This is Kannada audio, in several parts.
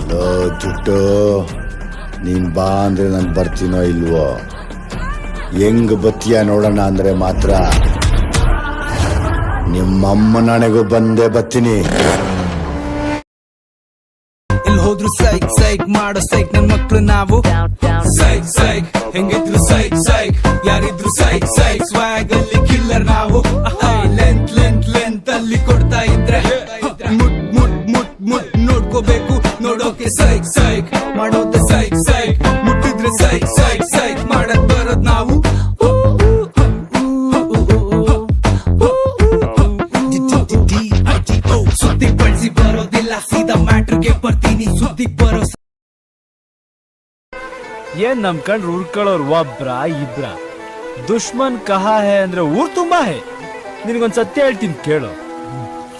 ಲೋ ಜುಟ್ಟು, ನೀನ್ ಬಾ ಅಂದ್ರೆ ನಾನು ಬರ್ತೀನೋ ಇಲ್ವೋ? ಹೆಂಗ್ ಬತ್ತೀಯ ನೋಡೋಣ ಅಂದ್ರೆ ಮಾತ್ರ ನಿಮ್ಮಮ್ಮ ನನಗೂ ಬಂದೇ ಬರ್ತೀನಿ. ಎಲ್ಲಿ ಹೋದ್ರು ಸೈಕ್ ಸೈಕ್ ಮಾಡೋ ಸೈಕ್ ನನ್ ಮಕ್ಳು ನಾವು. ಸೈಕ್ ಸೈಕ್ ಹೆಂಗಿದ್ರು ಸೈಕ್ ಸೈಕ್, ಯಾರಿದ್ರು ಸೈಕ್ ಸೈಕ್, ಸ್ವಾಗ್ ಅಲ್ಲಿ ಕಿಲ್ಲರ್ ನಾವು. ಲೆಂತ್ ಲೆಂತ್ ಲೆಂತ್ ಅಲ್ಲಿ ಕೊಡ್ತಾ ಇದ್ರೆ ಮುಟ್ ಮುಟ್ ಮುಟ್ ಮುಟ್ ನೋಡ್ಕೋಬೇಕು, ನೋಡೋಕೆ ಸೈಕ್ ಸೈಕ್ ಮಾಡೋದೆ ಸೈಕ್ ಸೈಕ್, ಮುಟ್ಟಿದ್ರೆ ಸೈಕ್ ಸೈಕ್ ಸೈಕ್ ಮಾಡಕ್ ಬರೋದ್ ನಾವು. ಸುದ್ದಿ ಬಳಸಿ ಬರೋದಿಲ್ಲ, ಸೀದಾ ಮ್ಯಾಟ್ರಿಗೆ ಬರ್ತೀನಿ. ಸುದ್ದಿ ಬರೋ ಏನ್ ನಮ್ ಕಂಡ್ರು ಉಳ್ಕೊಳ್ಳೋರು ಒಬ್ರ ಇಬ್ರ, ದುಶ್ಮನ್ ಕಹಾ ಹೇ ಅಂದ್ರೆ ಊರ್ ತುಂಬಾ ಹೇ. ನಿನಗೊಂದ್ ಸತ್ಯ ಹೇಳ್ತೀನಿ ಕೇಳು,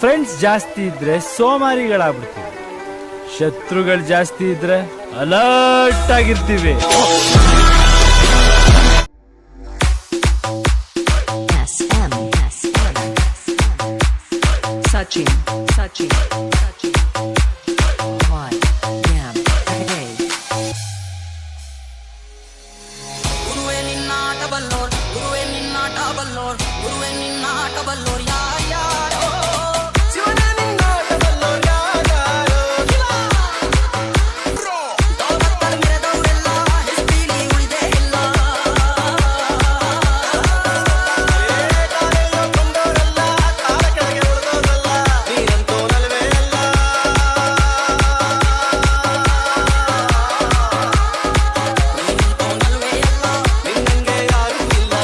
ಫ್ರೆಂಡ್ಸ್ ಜಾಸ್ತಿ ಇದ್ರೆ ಸೋಮಾರಿಗಳಾಗ್ಬಿಡ್ತೀವಿ, ಶತ್ರುಗಳು ಜಾಸ್ತಿ ಇದ್ರೆ ಅಲರ್ಟ್ ಆಗಿರ್ತೀವಿ. Sachin, Sachin, Sachin. One, damn, hey. Guruve ninna taballor, Guruve ninna taballor, Guruve ninna taballor, ya yaro. Shivana ninna taballor, ya yaro. Bro, dawattar mere dawrella, hespili ulide illa. Kondorella, kaara keಳಗೆ ಉಳಿದೋದಲ್ಲ, ನೀರಂತೂ ನಲ್ವೇ ಅಲ್ಲ. ನಿನ್ನಂಗೆ ಯಾರೂ ಇಲ್ಲ,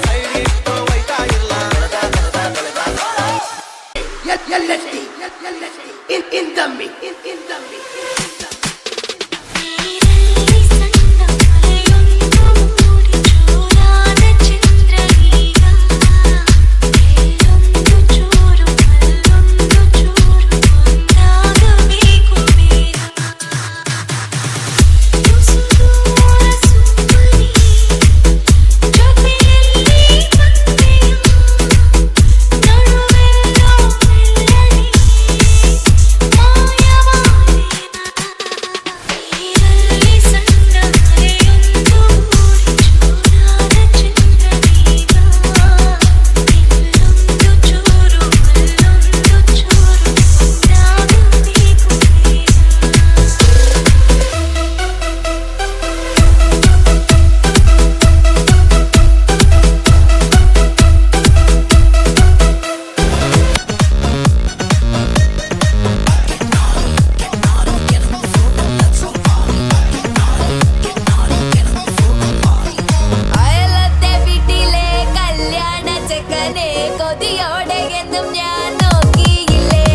ಸೈಡ್ ಇಟ್ಟು ಒಯ್ತಾ ಇಲ್ಲ. അയലത്തെ വീട്ടിലെ കല്യാണ ചെക്കനെ കൊതിയോടെ എന്നും ഞാൻ നോക്കിയില്ലേ.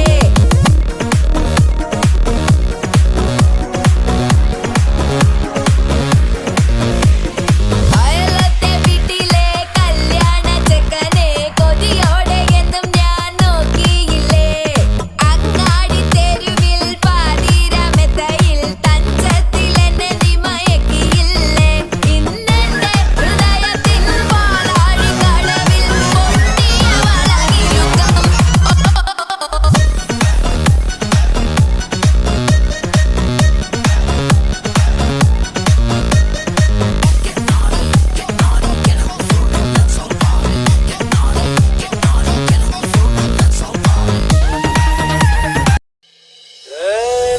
അയലത്തെ വീട്ടിലെ കല്യാണ ചെക്കനെ കൊതിയോടെ എന്നും ഞാൻ നോക്കിയില്ലേ. അങ്ങാടി തെരുവിൽ പാതിരമെത്തയിൽ തഞ്ചത്തിൽ എന്നെ നീ മയക്കിയില്ലേ. ഇന്നെന്റെ ഹൃദയത്തിൽ പാലാഴി കടവിൽ പൊട്ടിയ വളകിലുക്കം.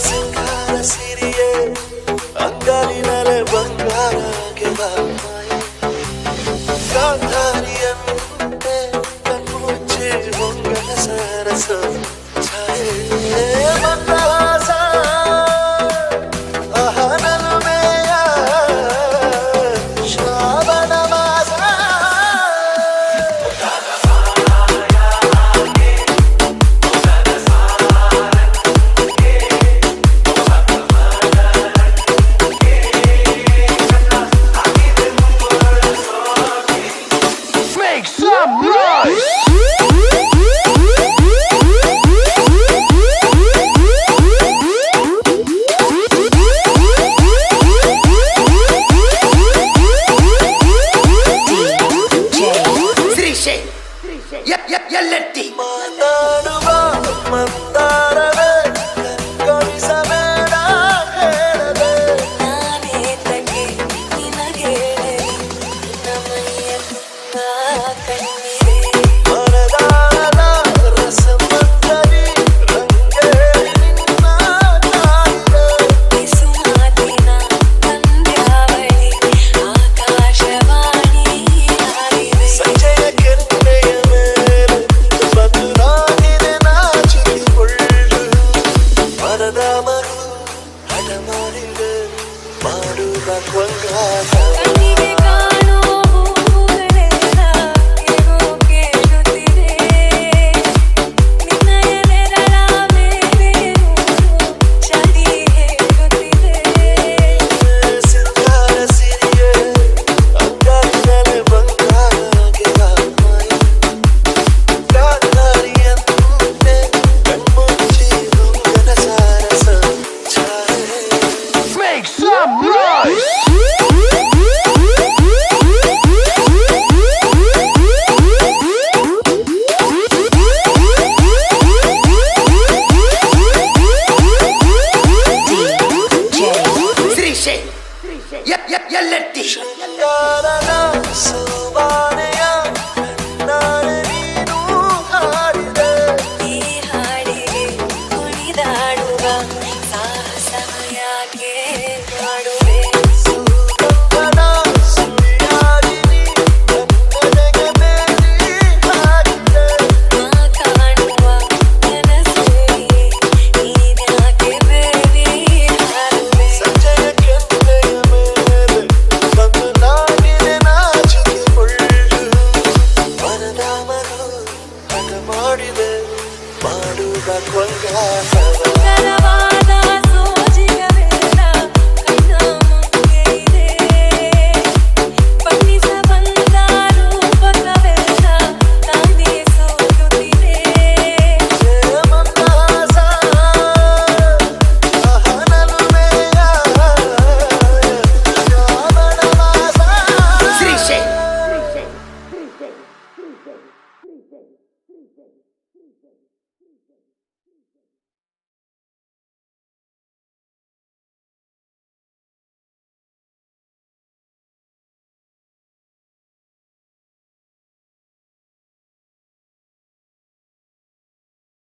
ಸಿಂಗಾರ ಸಿರಿಯೇ ಅಂಗಾಲಿನಲೆ ಬಂಗಾರಗೆ ಬಾಮಾಯೆ ಗಾಂಧಾರಿಯಂತೆ ಕಣ್ಮುಚ್ಚಿ ಹೊಂಗನ ಸರಸ ಛಾಯೆ ಮಂದಹಾಸ ಅಹನಲುಮೆಯ ಶ್ರಾವಣ ಮಾಸ. Make some noise. ಮನದ ಮರು ಹಠ ಮಾಡಿದೆ ಮಾಡುವ ಕೊಂಗಾಟ